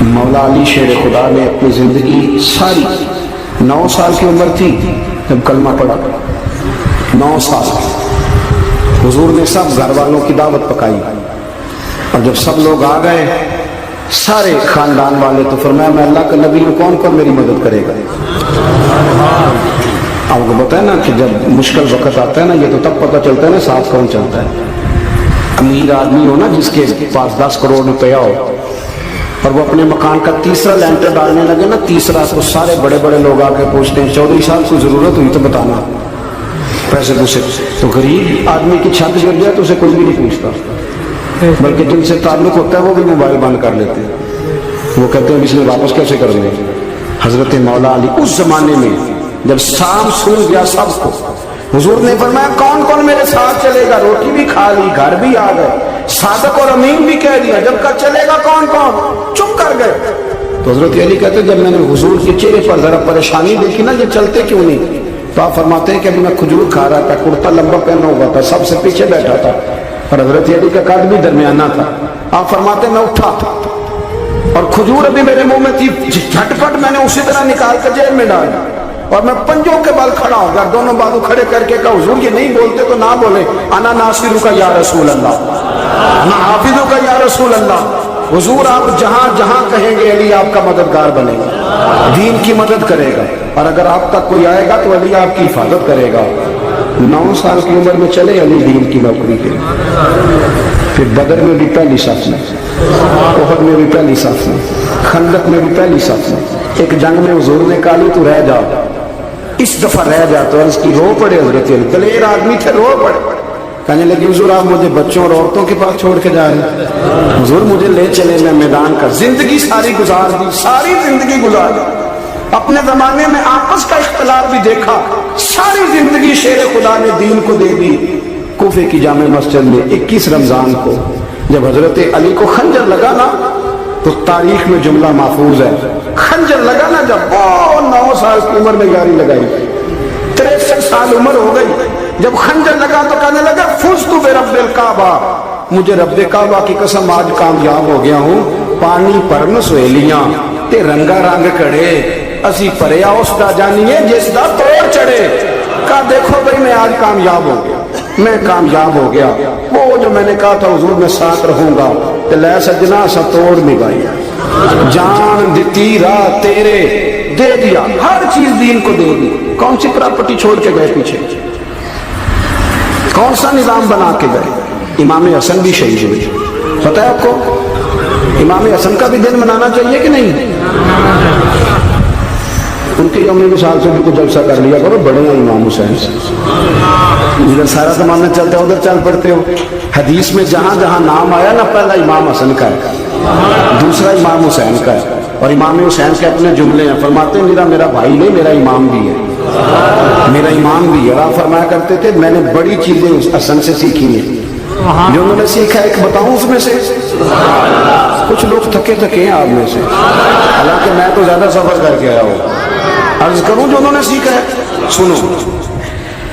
مولا علی شیر خدا نے اپنی زندگی ساری 9 سال کی عمر تھی جب کلمہ پڑھا. 9 سال حضور نے سب گھر والوں کی دعوت پکائی، اور جب سب لوگ آ گئے سارے خاندان والے، تو فرمایا میں اللہ کا نبی ہوں، کون کون میری مدد کرے گا. آپ کو بتائیں نا کہ جب مشکل وقت آتا ہے نا، یہ تو تب پتہ چلتا ہے نا ساتھ کون چلتا ہے. امیر آدمی ہو نا جس کے پاس 10 کروڑ روپیہ ہو، اور وہ اپنے مکان کا تیسرا لینٹر ڈالنے لگے نا، تیسرا، تو سارے بڑے بڑے لوگ آ کے پوچھتے ہیں چودھری صاحب کو ضرورت ہوئی تو بتانا، پیسے پوچھے. تو غریب آدمی کی چھت گر جائے تو اسے کوئی بھی نہیں پوچھتا، بلکہ جن سے تعلق ہوتا ہے وہ بھی موبائل بند کر لیتے ہیں. وہ کہتے ہیں اس میں واپس کیسے کریں گے. حضرت مولا علی اس زمانے میں جب شام سن گیا سب کو، حضور نے فرمایا کون کون میرے ساتھ چلے گا. روٹی بھی کھا لی، گھر بھی آ گئے، صادق اور امین بھی کہہ دیا، جب کا چلے گا کون کون، چپ کر گئے. تو حضرت علی کہتے ہیں جب میں نے حضور کے چہرے پر ذرا پریشانی دیکھی نا، یہ چلتے کیوں نہیں، تو آپ فرماتے ہیں کہ ابھی میں کھجور کھا رہا تھا، کرتا لمبا پہنا ہوا تھا، سب سے پیچھے بیٹھا تھا، اور حضرت علی کا قد بھی درمیانہ تھا. آپ فرماتے ہیں میں اٹھا اور کھجور ابھی میرے منہ میں تھی، جھٹپٹ میں نے اسی طرح نکال کر جیب میں ڈالا، اور میں پنجوں کے بل کھڑا ہو گیا، دونوں بازو کھڑے کر کے کہا حضور یہ نہیں بولتے تو نہ بولے، انا ناصرک یا رسول اللہ، انا حافظک یا رسول اللہ. حضور آپ جہاں جہاں کہیں گے علی آپ کا مددگار بنے گا، دین کی مدد کرے گا، اور اگر آپ تک کوئی آئے گا تو علی آپ کی حفاظت کرے گا. 9 سال کی عمر میں چلے علی دین کی نوکری کے. پھر بدر میں بھی پہلی صف میں، احد میں بھی پہلی صف میں، خندق میں بھی پہلی صف میں. ایک جنگ میں حضور نے کہا علی تو رہ جا، اس دفعہ رہ جا، تو عرض کی رو پڑے حضرت علی، دلیر آدمی تھے، رو پڑے. کہنے لگے حضور آپ مجھے بچوں اور عورتوں کے پاس چھوڑ کے جا رہے ہیں. حضور مجھے لے چلے، میں میدان کا زندگی ساری گزار دی، ساری زندگی گزار دی. اپنے زمانے میں آپس کا اختلاف بھی دیکھا، ساری زندگی شیر خدا نے دین کو دے دی. کوفے کی جامع مسجد میں 21 رمضان کو جب حضرت علی کو خنجر لگا نا، تو تاریخ میں جملہ محفوظ ہے، خنجر لگا نا جب، وہ 9 سال کی عمر میں یاری لگائی، 63 سال عمر ہو گئی. جب خنجر لگا تو کہنے لگا فزت برب الکعبہ، مجھے رب کعبہ کی قسم آج کامیاب ہو گیا ہوں. پانی پرن سہیلیاں تے رنگا رنگ کڑے، اسی پریا اس دا جانیے جس دا توڑ چڑھے. کہا دیکھو بھائی میں آج کامیاب ہو گیا، میں کامیاب ہو گیا. وہ جو میں نے کہا تھا حضور میں ساتھ رہوں گا، تے لے سجنا سا توڑ نبھائی، جان دیتی راہ تیرے دے دیا، ہر چیز دین کو دے دی. کون سی پراپرٹی چھوڑ کے گئے پیچھے، کون سا نظام بنا کے گئے. امام حسن بھی شہید ہوئے، پتہ ہے آپ کو امام حسن کا بھی دن منانا چاہیے کہ نہیں. ان کے یوم مثال سے بھی کچھ جلسہ کر لیا کرو، بڑے ہیں امام حسین سے. ادھر سارا زمانہ چلتا ہے ادھر چل پڑتے ہو. حدیث میں جہاں جہاں نام آیا نا، پہلا امام حسن کا ہے، دوسرا امام حسین کا ہے، اور امام حسین کے اپنے جملے ہیں. فرماتے ہیں میرا بھائی نہیں، میرا امام بھی ہے، میرا امام بھی ہے. آپ فرمایا کرتے تھے میں نے بڑی چیزیں اس حسن سے سیکھی ہیں. جو انہوں نے سیکھا ایک بتاؤں اس میں سے. کچھ لوگ تھکے ہیں آپ میں سے، حالانکہ میں تو زیادہ سفر کر کے آیا ہوں. عرض کروں جو انہوں نے سیکھا ہے، سنو.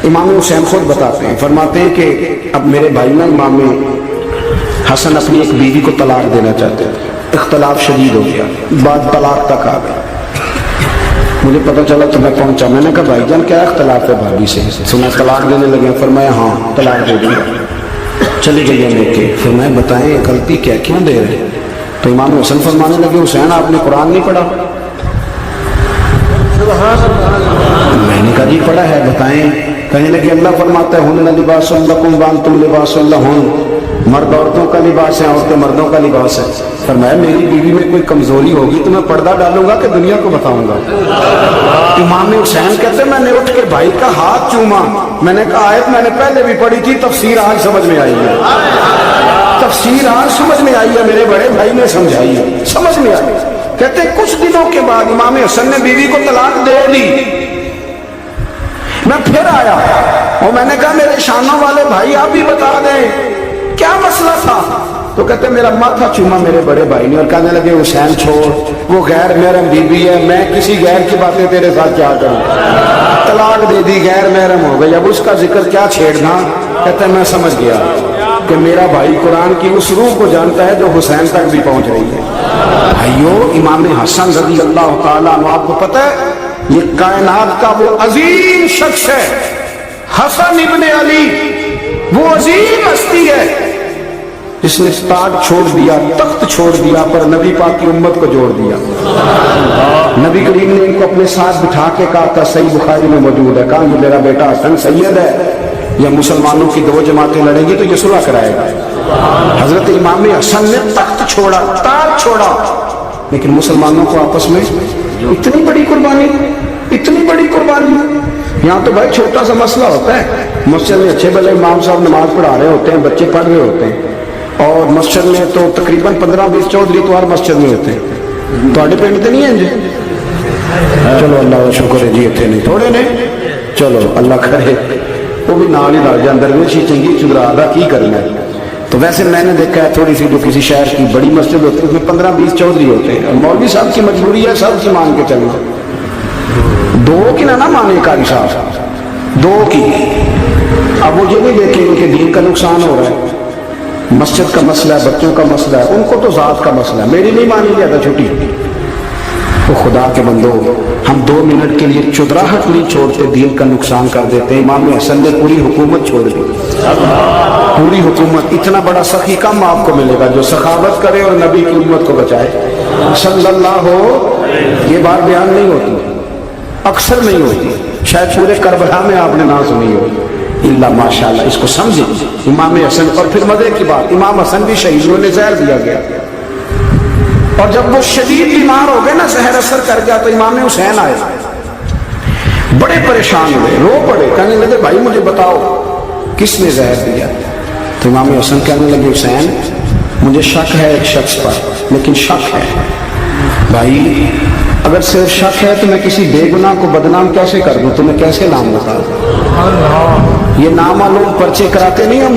امام حسین خود بتاتے ہیں، فرماتے ہیں کہ اب میرے بھائی نا امام حسن اپنی ایک بیوی کو طلاق دینا چاہتے تھے، اختلاف شدید ہو گیا، بعد طلاق تک آ گیا. مجھے پتہ چلا تو میں پہنچا. میں نے کہا بھائی جان کیا اختلاف ہے بھابھی سے، سنا طلاق دینے لگے. فرمایا ہاں طلاق دے دیا. چلی گئی لے کے. پھر میں بتائیں غلطی کیا کیوں دے رہے. تو امام حسن فرمانے لگے حسین آپ نے قرآن نہیں پڑھا. میں نے کہا جی پڑھا ہے، بتائیں. کہنے لگے اللہ فرماتا ہے ہن لباس لکم وانتم لباس لہن، مرد عورتوں کا لباس ہے، عورتیں مردوں کا لباس ہے. فرمایا میری بیوی میں کوئی کمزوری ہوگی تو میں پردہ ڈالوں گا کہ دنیا کو بتاؤں گا. امام حسین کہتے میں نے اٹھ کے بھائی کا ہاتھ چوما. میں نے کہا آیت میں نے پہلے بھی پڑھی تھی، تفسیر آج سمجھ میں آئی ہے، تفسیر آج سمجھ میں آئی ہے، میرے بڑے بھائی نے سمجھائی ہے، سمجھ میں آئی. کہتے کچھ دنوں کے بعد امام حسن نے بیوی کو طلاق دے دی. میں پھر آیا اور میں نے کہا میرے شانوں والے بھائی آپ بھی بتا دیں کیا مسئلہ تھا. تو کہتے میرا ماتھا چوما میرے بڑے بھائی نے، اور کہنے لگے حسین چھوڑ، وہ غیر محرم بیوی ہے، میں کسی غیر کی باتیں تیرے ساتھ کیا کروں. طلاق دے دی، غیر محرم ہو گئی، اب اس کا ذکر کیا چھیڑنا. کہتے میں سمجھ گیا. کہ میرا بھائی قرآن کی اس روح کو جانتا ہے جو حسین تک بھی پہنچ رہی ہے. بھائیو امام حسن رضی اللہ تعالیٰ عنہ آپ کو پتہ ہے یہ کائنات کا وہ عظیم شخص ہے حسن ابن علی, وہ عظیم ہستی ہے جس نے تاج چھوڑ دیا, تخت چھوڑ دیا, پر نبی پاک کی امت کو جوڑ دیا. نبی کریم نے ان کو اپنے ساتھ بٹھا کے کہا تھا, صحیح بخاری میں موجود ہے, کہا یہ میرا بیٹا حسن سید ہے, یا مسلمانوں کی دو جماعتیں لڑیں گی تو یہ صلح کرائے گا. حضرت امام حسن نے تخت چھوڑا, تاج چھوڑا, لیکن مسلمانوں کو آپس میں اتنی بڑی قربانی, اتنی بڑی قربانی. یہاں تو بھائی چھوٹا سا مسئلہ ہوتا ہے, مسجد میں اچھے بھلے امام صاحب نماز پڑھا رہے ہوتے ہیں, بچے پڑھ رہے ہوتے ہیں, اور مسجد میں تو تقریباً 15-20 چودھری تو ہر مسجد میں ہوتے ہیں. تھوڑے پنڈ تو نہیں ہیں جی؟ چلو اللہ کا شکر ہے جی, اتنے نہیں تھوڑے نے, چلو اللہ کرے وہ بھی نال ہی رل جائے, درویشی چنگی چدرا دا کی کرنا ہے. تو ویسے میں نے دیکھا ہے تھوڑی سی جو کسی شہر کی بڑی مسجد ہوتی ہے اس میں 15-20 چودھری ہوتے ہیں, اور مولوی صاحب کی مجبوری ہے سب کی مان کے چلنا, دو کی نہ مانے قاری صاحب, دو کی. اب وہ یہ نہیں دیکھیں گے کہ دین کا نقصان ہو رہا ہے, مسجد کا مسئلہ ہے, بچوں کا مسئلہ ہے, ان کو تو ذات کا مسئلہ ہے, میری نہیں مانی جاتا چھٹی. تو خدا کے بندو ہم 2 منٹ کے لیے چدراہٹ نہیں چھوڑتے, دین کا نقصان کر دیتے ہیں. امام حسن نے پوری حکومت چھوڑ دی, پوری حکومت. اتنا بڑا سخی کم آپ کو ملے گا جو سخاوت کرے اور نبی کی امت کو بچائے صلی اللہ ہو. یہ بات بیان نہیں ہوتی, اکثر نہیں ہوتی, شاید پورے کربلا میں آپ نے نہ سنی ہو اللہ ماشاءاللہ. اس کو سمجھیں امام حسن. اور پھر مزے کی بات, امام حسن بھی شہیدوں نے زہر دیا گیا, اور جب وہ شدید بیمار ہو گئے نا, زہر اثر کر گیا, تو امام حسین آئے, بڑے پریشان ہوئے, رو پڑے, کہنے لگے بھائی مجھے بتاؤ کس نے زہر دیا. تو امام حسن کہنے لگے حسین مجھے شک ہے ایک شخص پر, لیکن شک ہے بھائی, اگر صرف شک ہے تو میں کسی بے گناہ کو بدنام کیسے کر دوں, تمہیں کیسے نام بتا دوں. یہ نامعلوم پرچے کراتے نہیں ہم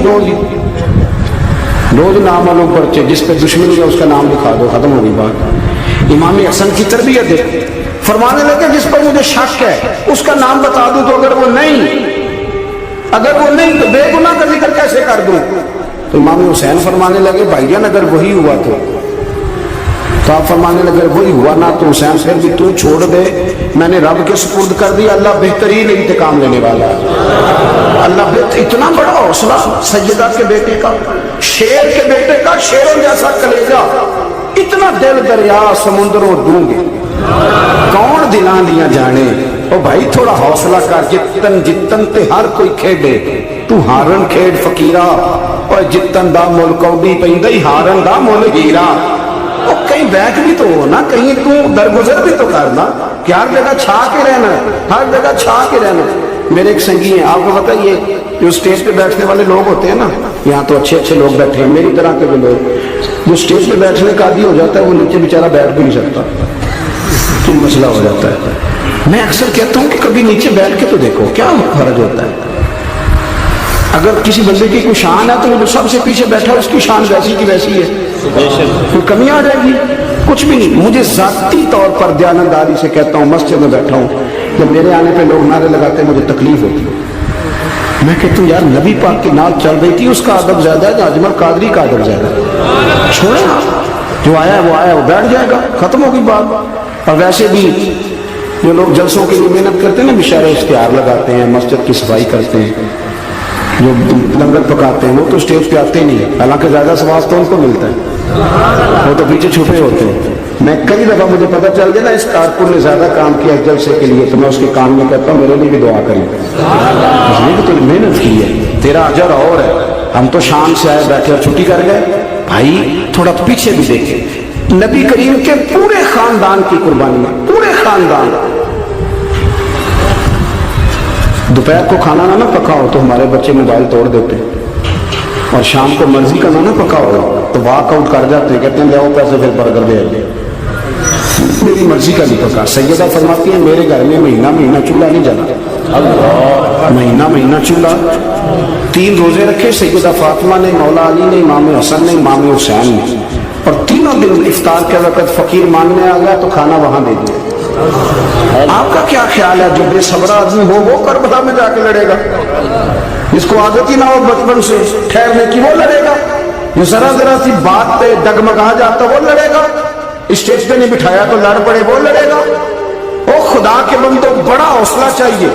روز نامعلوم پرچے, جس پہ دشمنی ہے اس کا نام لکھا دو, ختم ہوگی بات. امام حسن کی تربیت ہے, فرمانے لگے جس پر مجھے شک ہے اس کا نام بتا دوں, تو اگر وہ نہیں تو بے گناہ کا ذکر کیسے کر دوں. تو امام حسین فرمانے لگے بھائی جان اگر وہی ہوا تو آپ فرمانے لگے وہی ہوا نا تو حسین پھر بھی تو چھوڑ دے, میں نے رب کے سپرد کر دی, اللہ بہترین انتقام لینے والا ہے. اللہ اتنا بڑا حوصلہ سیدہ کے بیٹے کا, شیر کے بیٹے کا, شیروں جیسا کلیجہ, اتنا دل دریا سمندروں ڈونگے, کون دلاں دیا جانے. او بھائی تھوڑا حوصلہ کر, جتن تے ہر کوئی کھیڈے, تو ہارن کھیڈ فقیرہ, اور جتن دا مل کوڈی پیندی ہارن دا مل ہیرا. کہیں بیٹھ بھی تو ہو نا, کہیں تو درگزر بھی تو کرنا, کہ ہر جگہ چھا کے رہنا, ہر جگہ چھا کے رہنا. میرے ایک سنگی ہیں, آپ کو پتہ یہ جو اسٹیج پہ بیٹھنے والے لوگ ہوتے ہیں نا, یہاں تو اچھے اچھے لوگ بیٹھے ہیں میری طرح کے بھی لوگ, جو اسٹیج پہ بیٹھنے کا عادی ہو جاتا ہے وہ نیچے بیچارہ بیٹھ بھی نہیں سکتا, کیوں مسئلہ ہو جاتا ہے. میں اکثر کہتا ہوں کہ کبھی نیچے بیٹھ کے تو دیکھو کیا فرق ہوتا ہے. اگر کسی بندے کی کوئی شان ہے تو وہ جو سب سے پیچھے بیٹھا ہے اس کی شان ویسی کی ویسی ہے, کوئی کمی آ جائے گی, کچھ بھی نہیں. مجھے ذاتی طور پر دیانتداری سے کہتا ہوں, مسجد میں بیٹھا ہوں, جب میرے آنے پہ لوگ نعرے لگاتے ہیں مجھے تکلیف ہوتی ہے. میں کہتا ہوں یار نبی پاک کی نعت چل رہی تھی, اس کا ادب زیادہ ہے, اجمل قادری کا ادب زیادہ ہے. چھوڑیں جو آیا ہے وہ آیا, وہ بیٹھ جائے گا, ختم ہوگی بات. اور ویسے بھی جو لوگ جلسوں کے لیے محنت کرتے ہیں نا, بشارے اشتہار لگاتے ہیں, مسجد کی صفائی کرتے ہیں, جو لنگر پکاتے ہیں, وہ تو اسٹیج پہ آتے نہیں ہیں, حالانکہ زیادہ ثواب تو ان کو ملتا ہے, وہ تو پیچھے چھپے ہوتے ہیں. میں کئی دفعہ مجھے پتہ چل گیا نا اس کارکن نے زیادہ کام کیا اس جلسے کے لیے, تو میں اس کے کان میں کہتا ہوں میرے لیے بھی دعا کریں, اس لیے کہ تو نے محنت کی ہے, تیرا اجر اور ہے. ہم تو شام سے آئے بیٹھے اور چھٹی کر گئے. بھائی تھوڑا پیچھے بھی دیکھیں, نبی کریم کے پورے خاندان کی قربانی ہے, پورے خاندان. دوپہر کو کھانا نہ پکا ہو تو ہمارے بچے موبائل توڑ دیتے ہیں, اور شام کو مرضی کا نہ پکا ہو تو واک آؤٹ کر جاتے ہیں, کہتے ہیں لے پیسے پھر برگر دے دیں, میری مرضی کا نہیں پکا. سیدہ فرماتی ہیں میرے گھر میں مہینہ چولہا نہیں جلا, مہینہ چولہا. 3 روزے رکھے سیدہ فاطمہ نے, مولا علی نے, امام حسن نے, امام حسین نے, اور تینوں دن افطار کے وقت فقیر مانگنے آ گیا تو کھانا وہاں دے دیا. آپ کا کیا خیال ہے جو بے صبر آدمی ہو وہ کربلا میں جا کے لڑے گا؟ جس کو عادت ہی نہ ہو بچپن سے ٹھہرنے کی وہ لڑے گا؟ جو ذرا ذرا سی بات پہ ڈگمگا جاتا وہ لڑے گا؟ اسٹیج پہ نہیں بٹھایا تو لڑ پڑے وہ لڑے گا؟ او خدا کے بندوں، بڑا حوصلہ چاہیے،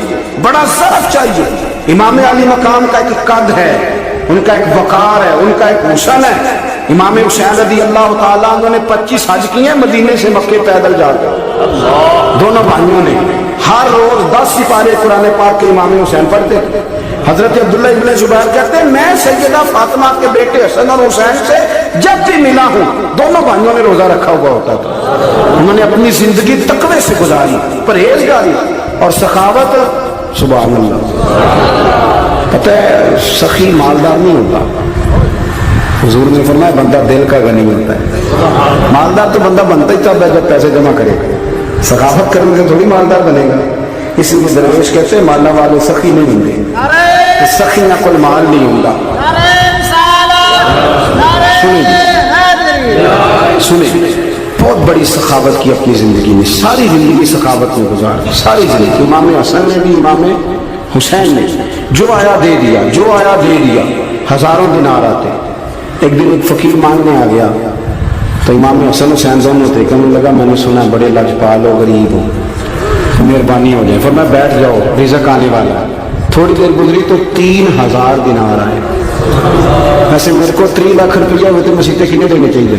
بڑا ضعف چاہیے۔ امام علی مقام کا ایک قد ہے، ان کا ایک وقار ہے، ان کا ایک حسن ہے۔ امام حسین رضی اللہ تعالیٰ عنہ نے 25 حج کیے ہیں مدینے سے مکے پیدل جا کر، دونوں بھائیوں نے ہر روز 10 سپارے قرآن پاک کے امام حسین پڑھتے تھے۔ حضرت عبداللہ ابن زبیر کہتے ہیں میں سیدہ فاطمہ کے بیٹے حسن اور حسین سے جب بھی ملا ہوں دونوں بھائیوں نے روزہ رکھا ہوا ہوتا تھا۔ انہوں نے اپنی زندگی تقوی سے گزاری، پرہیزگاری اور سخاوت۔ سبحان اللہ۔ پتہ ہے سخی مالدار نہیں ہوتا، حضور نے فرمایا بندہ دل کا غنی ہوتا ہے۔ مالدار تو بندہ بنتا ہی تب ہے جب پیسے جمع کرے گا، سخاوت کرنے سے تھوڑی مالدار بنے گا۔ اس لیے درویش کہتے ہیں مالا والے سخی نہیں ہوں گے، سخی نہ کوئی مال نہیں ہوں گا۔ سنیں بہت بڑی سخاوت کی اپنی زندگی میں، ساری زندگی سخاوت میں گزار دی، ساری زندگی۔ امام حسن نے بھی، امام حسین نے جو آیا دے دیا، جو آیا دے دیا۔ ہزاروں دینار آتے۔ ایک دن ایک فقیر مانگنے آ گیا تو امام حسن حسین دونوں تھے، کہنے لگا میں نے سنا بڑے لجپال ہو، غریب ہو، مہربانی ہو جائے۔ فرمایا بیٹھ جاؤ رزق آنے والا۔ تھوڑی دیر گزری تو 3000 دینار آئے۔ ویسے میرے کو 3 لاکھ روپیہ ہوتے مسیطے کنے دینے چاہیے؟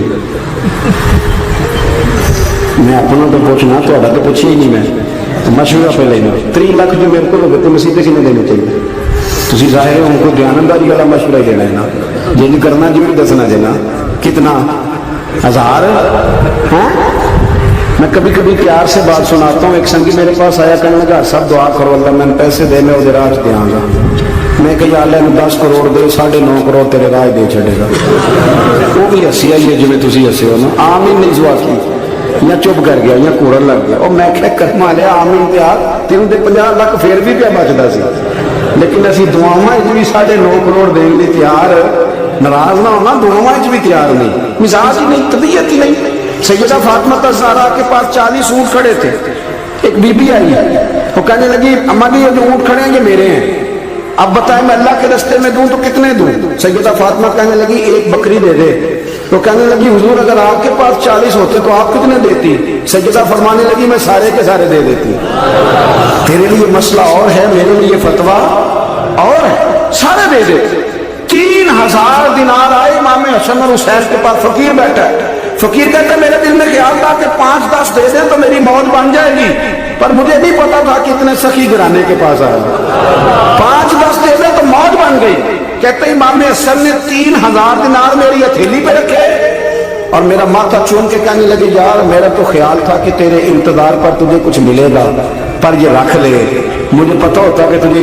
میں اپنا تو پوچھنا، تو پوچھے ہی نہیں، میں مشورہ پہ لینا۔ 3 لاکھ جو میرے کو ہوتے مسیطے کنے دینے چاہیے؟ تسی ظاہر ہے ان کو دیانتداری والا مشورہ ہی دینا ہے نا، جن کرنا جو بھی دسنا دینا۔ کتنا 1000 ہاں؟ میں کبھی کبھی پیار سے بات سناتا ہوں۔ ایک سنگی میرے پاس آیا، کہنے لگا سب دعا کرو اللہ میں پیسے دے میں ادھر آج دیا گا۔ میں کہ یا اللہ 10 کروڑ دے، 9.5 کروڑ تیرے راہ دے چھڑے گا۔ وہ بھی ہسی آئی ہے جی میں تسی ہسے ہو نا۔ آمین نہیں دعا کی، یا چپ کر گیا یا کوڑن لگ گیا۔ اور میں کہ کرما لیا آمین پہ آ تین دے 50 لاکھ پھر بھی پہ بچتا سی، لیکن اسی دعاواں بھی 9.5 کروڑ دین لی تیار، ناراض نہ ہونا، دعاواں بھی تیار نہیں، مزاج ہی نہیں، طبیعت ہی نہیں۔ سیدہ فاطمہ الزہرا کے پاس 40 اونٹ کھڑے تھے۔ ایک بی بی آئی، وہ کہنے لگی اماں جی یہ جو اونٹ کھڑے ہیں یہ میرے ہیں، اب بتائیں میں اللہ کے راستے میں دوں تو کتنے دوں؟ سیدہ فاطمہ کہنے لگی 1 بکری دے دے۔ تو کہنے لگی حضور اگر آپ کے پاس 40 ہوتے تو آپ کتنے دیتی؟ سیدہ فرمانے لگی میں سارے کے سارے دے دیتی۔ تیرے لیے مسئلہ اور ہے، میرے لیے فتویٰ اور ہے، سارے دے دے۔ 3000 دینار آئے امام حسن اور حسین کے پاس۔ فقیر بیٹھا ہے، فقیر کہتا ہے میرے دل میں خیال تھا کہ 5-10 دے دیں تو میری موت بن جائے گی، پر مجھے نہیں پتا تھا کہ اتنے سخی گھرانے کے پاس آئے۔ 5-10 دے دیں تو موت بن گئی۔ کہتے امام حسن نے 3000 دینار میری ہتھیلی پہ رکھے اور میرا ماتھا چوم کے کہنے لگے یار میرا تو خیال تھا کہ تیرے انتظار پر تجھے کچھ ملے گا، پر یہ رکھ لے، مجھے پتا ہوتا کہ تجھے